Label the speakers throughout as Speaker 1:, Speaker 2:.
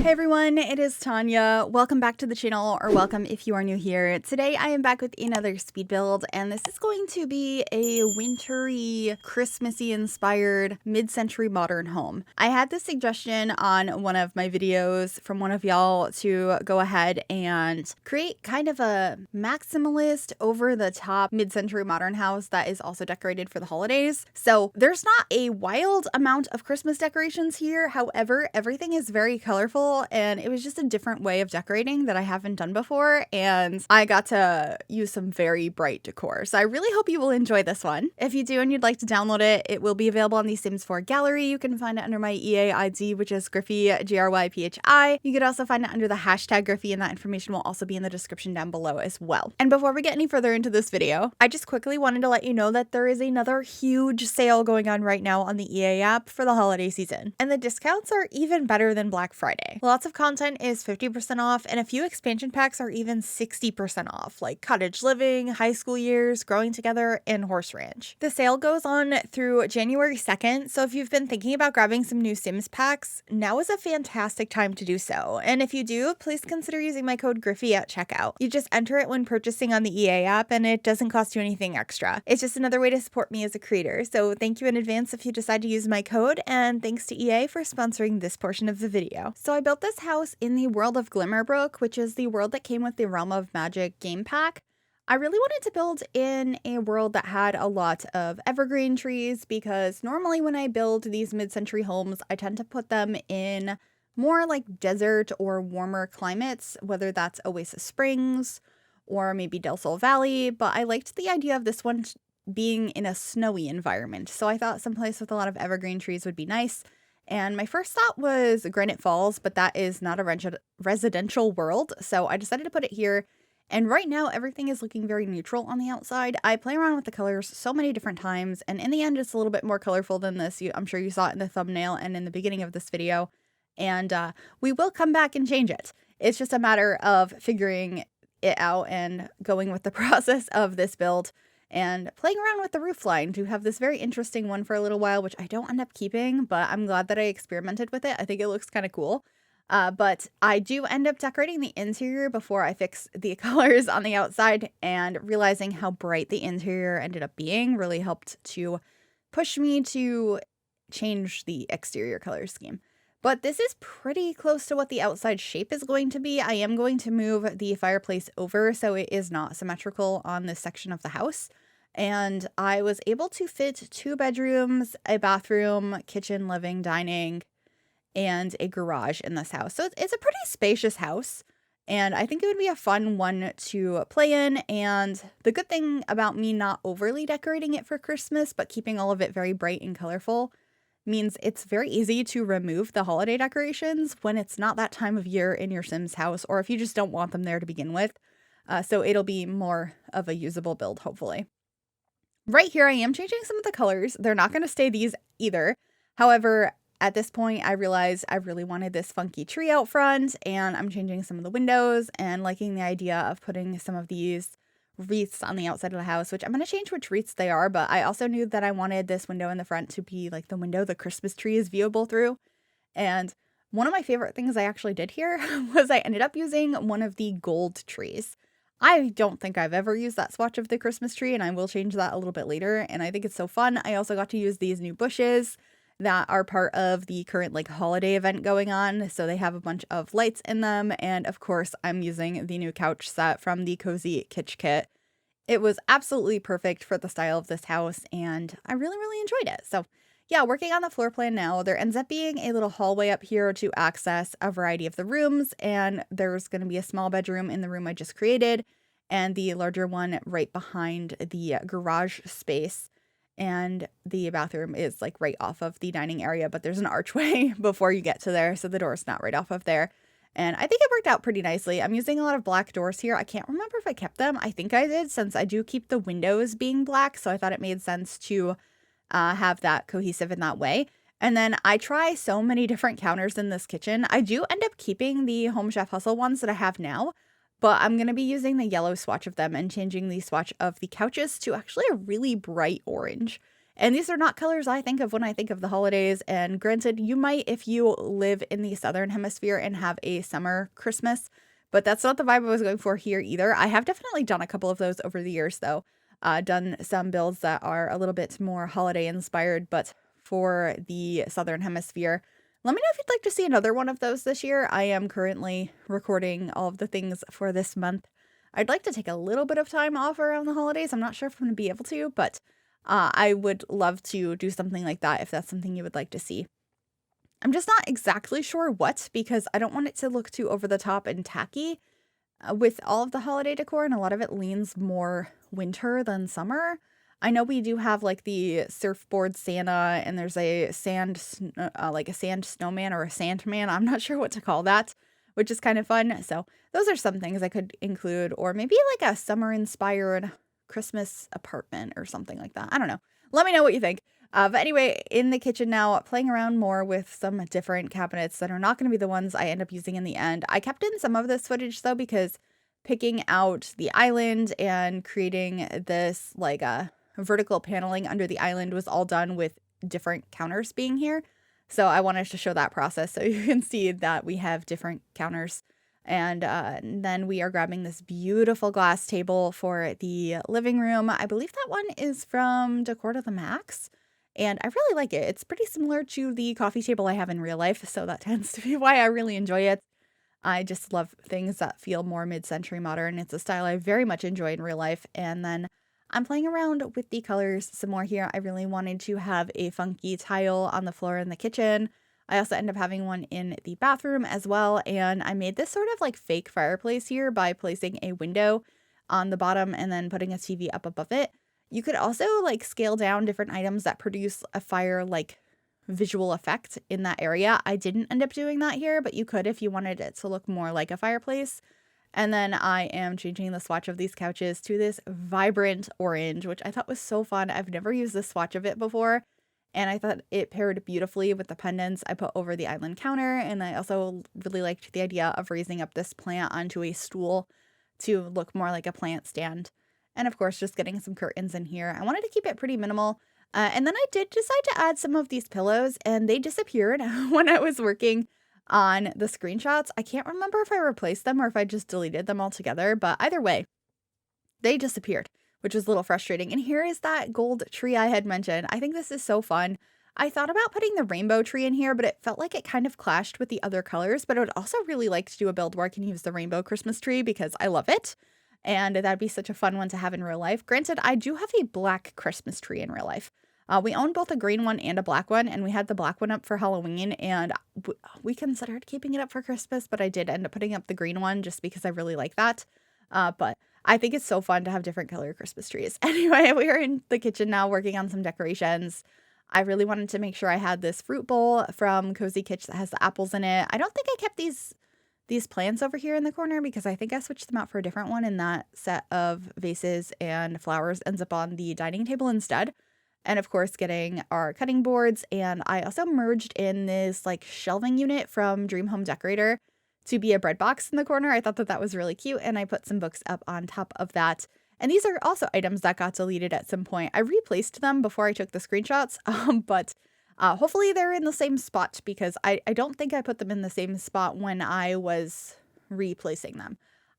Speaker 1: Hey everyone, it is Tanya. Welcome back to the channel, or welcome if you are new here. Today I am back with another speed build, and this is going to be a wintry, Christmassy inspired mid-century modern home. I had this suggestion on one of my videos from one of y'all to go ahead and create kind of a maximalist, over-the-top mid-century modern house that is also decorated for the holidays. So there's not a wild amount of Christmas decorations here. However, everything is very colorful, and it was just a different way of decorating that I haven't done before, and I got to use some very bright decor. So I really hope you will enjoy this one. If you do and you'd like to download it, it will be available on the Sims 4 gallery. You can find it under my EA ID, which is Gryphi, Gryphi. You could also find it under the hashtag Gryphi, and that information will also be in the description down below as well. And before we get any further into this video, I just quickly wanted to let you know that there is another huge sale going on right now on the EA app for the holiday season, and the discounts are even better than Black Friday. Lots of content is 50% off, and a few expansion packs are even 60% off, like Cottage Living, High School Years, Growing Together, and Horse Ranch. The sale goes on through January 2nd, so if you've been thinking about grabbing some new Sims packs, now is a fantastic time to do so. And if you do, please consider using my code Gryphi at checkout. You just enter it when purchasing on the EA app, and it doesn't cost you anything extra. It's just another way to support me as a creator, so thank you in advance if you decide to use my code, and thanks to EA for sponsoring this portion of the video. So I built this house in the world of Glimmerbrook, which is the world that came with the Realm of Magic game pack. I really wanted to build in a world that had a lot of evergreen trees, because normally when I build these mid-century homes, I tend to put them in more like desert or warmer climates, whether that's Oasis Springs or maybe Del Sol Valley, but I liked the idea of this one being in a snowy environment, so I thought someplace with a lot of evergreen trees would be nice. And my first thought was Granite Falls, but that is not a residential world, so I decided to put it here. And right now, everything is looking very neutral on the outside. I play around with the colors so many different times, and in the end, it's a little bit more colorful than this. I'm sure you saw it in the thumbnail and in the beginning of this video, and we will come back and change it. It's just a matter of figuring it out and going with the process of this build, and playing around with the roofline to have this very interesting one for a little while, which I don't end up keeping, but I'm glad that I experimented with it. I think it looks kind of cool. But I do end up decorating the interior before I fix the colors on the outside, and realizing how bright the interior ended up being really helped to push me to change the exterior color scheme. But this is pretty close to what the outside shape is going to be. I am going to move the fireplace over so it is not symmetrical on this section of the house. And I was able to fit 2 bedrooms, a bathroom, kitchen, living, dining, and a garage in this house. So it's a pretty spacious house, and I think it would be a fun one to play in. And the good thing about me not overly decorating it for Christmas, but keeping all of it very bright and colorful, means it's very easy to remove the holiday decorations when it's not that time of year in your Sims house, or if you just don't want them there to begin with. So it'll be more of a usable build, hopefully. Right here, I am changing some of the colors. They're not going to stay these either. However, at this point, I realized I really wanted this funky tree out front, and I'm changing some of the windows and liking the idea of putting some of these wreaths on the outside of the house, which I'm going to change which wreaths they are, but I also knew that I wanted this window in the front to be like the window the Christmas tree is viewable through. And one of my favorite things I actually did here was I ended up using one of the gold trees. I don't think I've ever used that swatch of the Christmas tree, and I will change that a little bit later, and I think it's so fun. I also got to use these new bushes that are part of the current like holiday event going on, so they have a bunch of lights in them. And of course, I'm using the new couch set from the Cozy Kitsch Kit. It was absolutely perfect for the style of this house, and I really enjoyed it. So yeah, working on the floor plan now. There ends up being a little hallway up here to access a variety of the rooms, and there's going to be a small bedroom in the room I just created, and the larger one right behind the garage space. And the bathroom is like right off of the dining area, but there's an archway before you get to there, so the door's not right off of there. And I think it worked out pretty nicely. I'm using a lot of black doors here. I can't remember if I kept them. I think I did, since I do keep the windows being black, so I thought it made sense to have that cohesive in that way. And then I try so many different counters in this kitchen. I do end up keeping the Home Chef Hustle ones that I have now, but I'm going to be using the yellow swatch of them and changing the swatch of the couches to actually a really bright orange. And these are not colors I think of when I think of the holidays. And granted, you might if you live in the Southern Hemisphere and have a summer Christmas, but that's not the vibe I was going for here either. I have definitely done a couple of those over the years, though. Done some builds that are a little bit more holiday inspired, but for the Southern Hemisphere. Let me know if you'd like to see another one of those this year. I am currently recording all of the things for this month. I'd like to take a little bit of time off around the holidays. I'm not sure if I'm going to be able to, but I would love to do something like that if that's something you would like to see. I'm just not exactly sure what, because I don't want it to look too over the top and tacky with all of the holiday decor, and a lot of it leans more winter than summer. I know we do have like the surfboard Santa, and there's a like a sand snowman or a sandman. I'm not sure what to call that, which is kind of fun. So those are some things I could include, or maybe like a summer inspired Christmas apartment or something like that. I don't know. Let me know what you think. But anyway, in the kitchen now, playing around more with some different cabinets that are not going to be the ones I end up using in the end. I kept in some of this footage though, because picking out the island and creating this like vertical paneling under the island was all done with different counters being here. So I wanted to show that process so you can see that we have different counters. And then we are grabbing this beautiful glass table for the living room. I believe that one is from Decor to the Max, and I really like it. It's pretty similar to the coffee table I have in real life, so that tends to be why I really enjoy it. I just love things that feel more mid-century modern. It's a style I very much enjoy in real life. And then I'm playing around with the colors some more here. I really wanted to have a funky tile on the floor in the kitchen. I also end up having one in the bathroom as well, and I made this sort of like fake fireplace here by placing a window on the bottom and then putting a TV up above it. You could also like scale down different items that produce a fire like visual effect in that area. I didn't end up doing that here, but you could if you wanted it to look more like a fireplace. And then I am changing the swatch of these couches to this vibrant orange, which I thought was so fun. I've never used this swatch of it before, and I thought it paired beautifully with the pendants I put over the island counter. And I also really liked the idea of raising up this plant onto a stool to look more like a plant stand. And of course, just getting some curtains in here. I wanted to keep it pretty minimal. And then I did decide to add some of these pillows, and they disappeared when I was working on the screenshots. I can't remember if I replaced them or if I just deleted them altogether, but either way, they disappeared, which was a little frustrating. And here is that gold tree I had mentioned. I think this is so fun. I thought about putting the rainbow tree in here, but it felt like it kind of clashed with the other colors. But I would also really like to do a build where I can use the rainbow Christmas tree because I love it. And that'd be such a fun one to have in real life. Granted, I do have a black Christmas tree in real life. We own both a green one and a black one, and we had the black one up for Halloween, and we considered keeping it up for Christmas, but I did end up putting up the green one just because I really like that. But I think it's so fun to have different color Christmas trees. Anyway, we are in the kitchen now working on some decorations. I really wanted to make sure I had this fruit bowl from Cozy Kitsch that has the apples in it. I don't think I kept these plants over here in the corner because I think I switched them out for a different one, and that set of vases and flowers ends up on the dining table instead. And of course, getting our cutting boards. And I also merged in this like shelving unit from Dream Home Decorator to be a bread box in the corner. I thought that was really cute, and I put some books up on top of that. And these are also items that got deleted at some point. I replaced them before I took the screenshots, but hopefully they're in the same spot because I don't think I put them in the same spot when I was replacing them.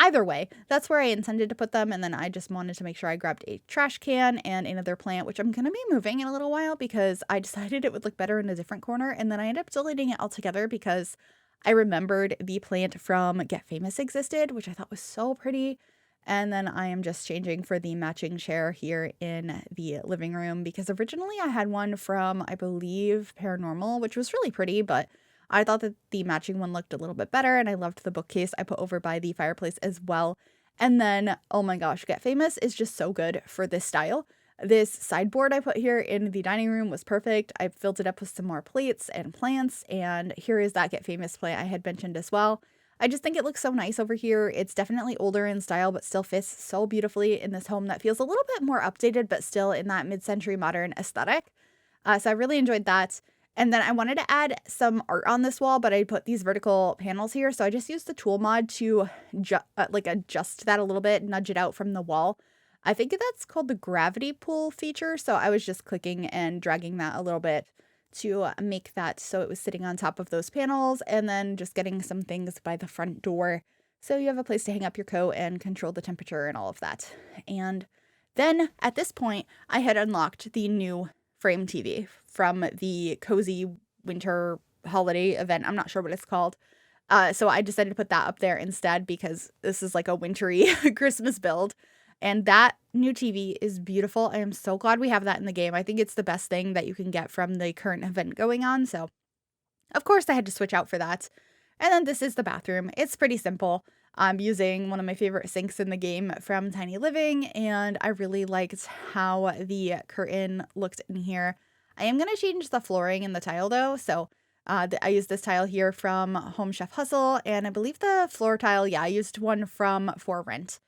Speaker 1: Either way, that's where I intended to put them, and then I just wanted to make sure I grabbed a trash can and another plant, which I'm going to be moving in a little while because I decided it would look better in a different corner, and then I ended up deleting it altogether because I remembered the plant from Get Famous existed, which I thought was so pretty. And then I am just changing for the matching chair here in the living room because originally I had one from, I believe, Paranormal, which was really pretty, but I thought that the matching one looked a little bit better, and I loved the bookcase I put over by the fireplace as well. And then, oh my gosh, Get Famous is just so good for this style. This sideboard I put here in the dining room was perfect. I filled it up with some more plates and plants, and here is that Get Famous plant I had mentioned as well. I just think it looks so nice over here. It's definitely older in style, but still fits so beautifully in this home that feels a little bit more updated, but still in that mid-century modern aesthetic. So I really enjoyed that. And then I wanted to add some art on this wall, but I put these vertical panels here. So I just used the tool mod to adjust that a little bit, nudge it out from the wall. I think that's called the gravity pull feature. So I was just clicking and dragging that a little bit to make that so it was sitting on top of those panels, and then just getting some things by the front door. So you have a place to hang up your coat and control the temperature and all of that. And then at this point, I had unlocked the new frame TV from the cozy winter holiday event. I'm not sure what it's called. So I decided to put that up there instead because this is like a wintry Christmas build. And that new TV is beautiful. I am so glad we have that in the game. I think it's the best thing that you can get from the current event going on. So, of course, I had to switch out for that. And then this is the bathroom. It's pretty simple. I'm using one of my favorite sinks in the game from Tiny Living, and I really liked how the curtain looked in here. I am going to change the flooring and the tile though. So I used this tile here from Home Chef Hustle, and I believe the floor tile, yeah, I used one from For Rent.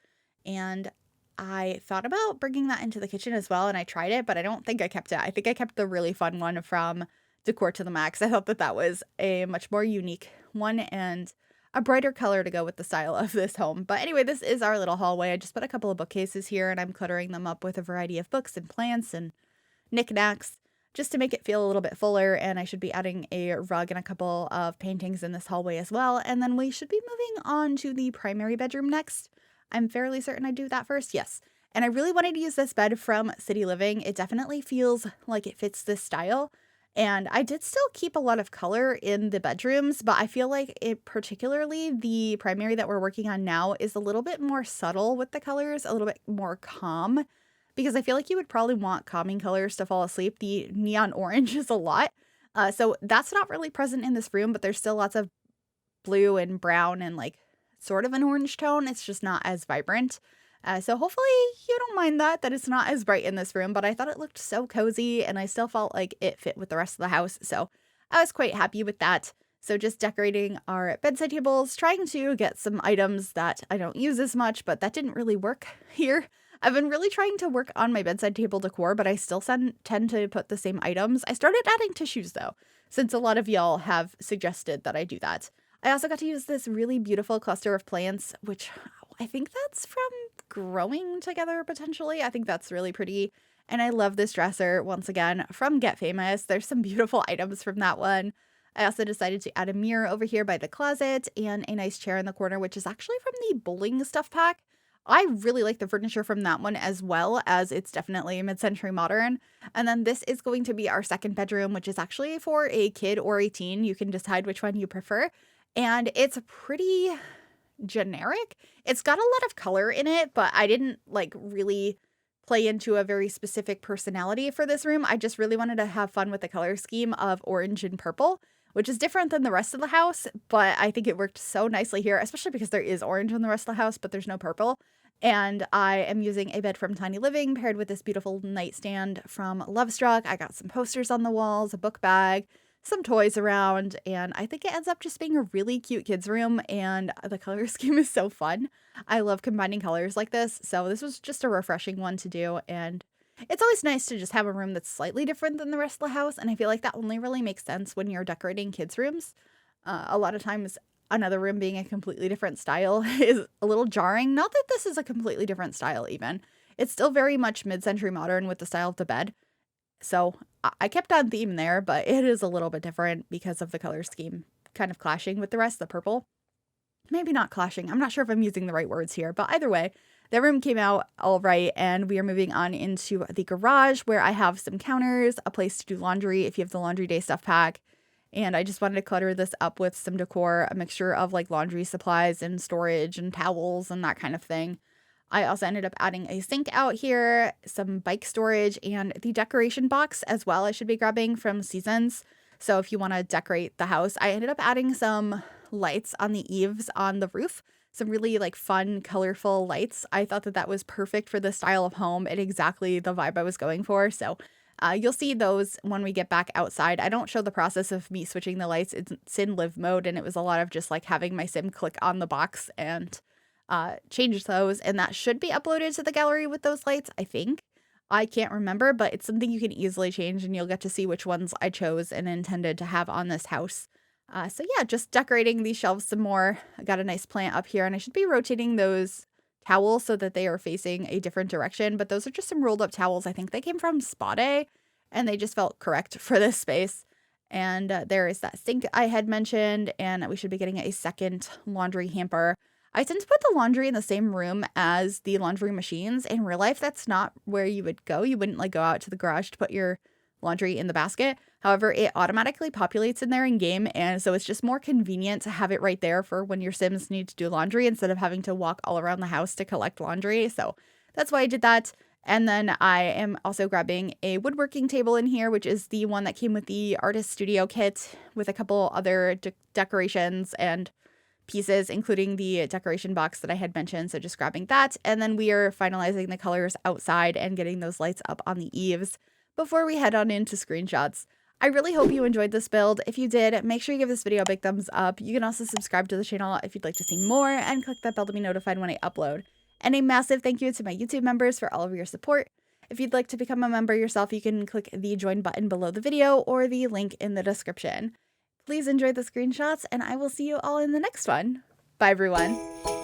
Speaker 1: And I thought about bringing that into the kitchen as well, and I tried it, but I don't think I kept it. I think I kept the really fun one from Decor to the Max. I thought that that was a much more unique one and a brighter color to go with the style of this home. But anyway, this is our little hallway. I just put a couple of bookcases here, and I'm cluttering them up with a variety of books and plants and knickknacks just to make it feel a little bit fuller. And I should be adding a rug and a couple of paintings in this hallway as well. And then we should be moving on to the primary bedroom next. I'm fairly certain I do that first. Yes. And I really wanted to use this bed from City Living. It definitely feels like it fits this style. And I did still keep a lot of color in the bedrooms, but I feel like it, particularly the primary that we're working on now, is a little bit more subtle with the colors, a little bit more calm, because I feel like you would probably want calming colors to fall asleep. The neon orange is a lot. So that's not really present in this room, but there's still lots of blue and brown and like sort of an orange tone. It's just not as vibrant. So hopefully you don't mind that it's not as bright in this room, but I thought it looked so cozy and I still felt like it fit with the rest of the house. So I was quite happy with that. So just decorating our bedside tables, trying to get some items that I don't use as much, but that didn't really work here. I've been really trying to work on my bedside table decor, but I still tend to put the same items. I started adding tissues though, since a lot of y'all have suggested that I do that. I also got to use this really beautiful cluster of plants, which I think that's from growing together potentially. I think that's really pretty. And I love this dresser once again from Get Famous. There's some beautiful items from that one. I also decided to add a mirror over here by the closet and a nice chair in the corner, which is actually from the bowling stuff pack. I really like the furniture from that one as well, as it's definitely mid-century modern. And then this is going to be our second bedroom, which is actually for a kid or a teen. You can decide which one you prefer. And it's pretty generic. It's got a lot of color in it, but I didn't like really play into a very specific personality for this room. I just really wanted to have fun with the color scheme of orange and purple, which is different than the rest of the house, but I think it worked so nicely here, especially because there is orange in the rest of the house, but there's no purple. And I am using a bed from Tiny Living paired with this beautiful nightstand from Lovestruck. I got some posters on the walls, a book bag, some toys around, and I think it ends up just being a really cute kids room, and the color scheme is so fun. I love combining colors like this, so this was just a refreshing one to do, and it's always nice to just have a room that's slightly different than the rest of the house, and I feel like that only really makes sense when you're decorating kids' rooms. A lot of times, another room being a completely different style is a little jarring. Not that this is a completely different style even. It's still very much mid-century modern with the style of the bed. So I kept on theme there, but it is a little bit different because of the color scheme kind of clashing with the rest, the purple. Maybe not clashing. I'm not sure if I'm using the right words here, but either way, the room came out all right, and we are moving on into the garage where I have some counters, a place to do laundry if you have the laundry day stuff pack, and I just wanted to clutter this up with some decor, a mixture of like laundry supplies and storage and towels and that kind of thing. I also ended up adding a sink out here, some bike storage, and the decoration box as well I should be grabbing from Seasons. So if you want to decorate the house, I ended up adding some lights on the eaves on the roof. Some really like fun, colorful lights. I thought that that was perfect for the style of home and exactly the vibe I was going for. So you'll see those when we get back outside. I don't show the process of me switching the lights. It's in live mode, and it was a lot of just like having my sim click on the box and change those, and that should be uploaded to the gallery with those lights, I think. I can't remember, but it's something you can easily change, and you'll get to see which ones I chose and intended to have on this house. So yeah, just decorating these shelves some more. I got a nice plant up here, and I should be rotating those towels so that they are facing a different direction. But those are just some rolled up towels. I think they came from Spa Day and they just felt correct for this space. And there is that sink I had mentioned, and we should be getting a second laundry hamper. I tend to put the laundry in the same room as the laundry machines. In real life, that's not where you would go. You wouldn't like go out to the garage to put your laundry in the basket. However, it automatically populates in there in game, and so it's just more convenient to have it right there for when your Sims need to do laundry instead of having to walk all around the house to collect laundry. So that's why I did that. And then I am also grabbing a woodworking table in here, which is the one that came with the artist studio kit with a couple other decorations and pieces, including the decoration box that I had mentioned. So just grabbing that. And then we are finalizing the colors outside and getting those lights up on the eaves before we head on into screenshots. I really hope you enjoyed this build. If you did, make sure you give this video a big thumbs up. You can also subscribe to the channel if you'd like to see more and click that bell to be notified when I upload. And a massive thank you to my YouTube members for all of your support. If you'd like to become a member yourself, you can click the join button below the video or the link in the description. Please enjoy the screenshots, and I will see you all in the next one. Bye, everyone.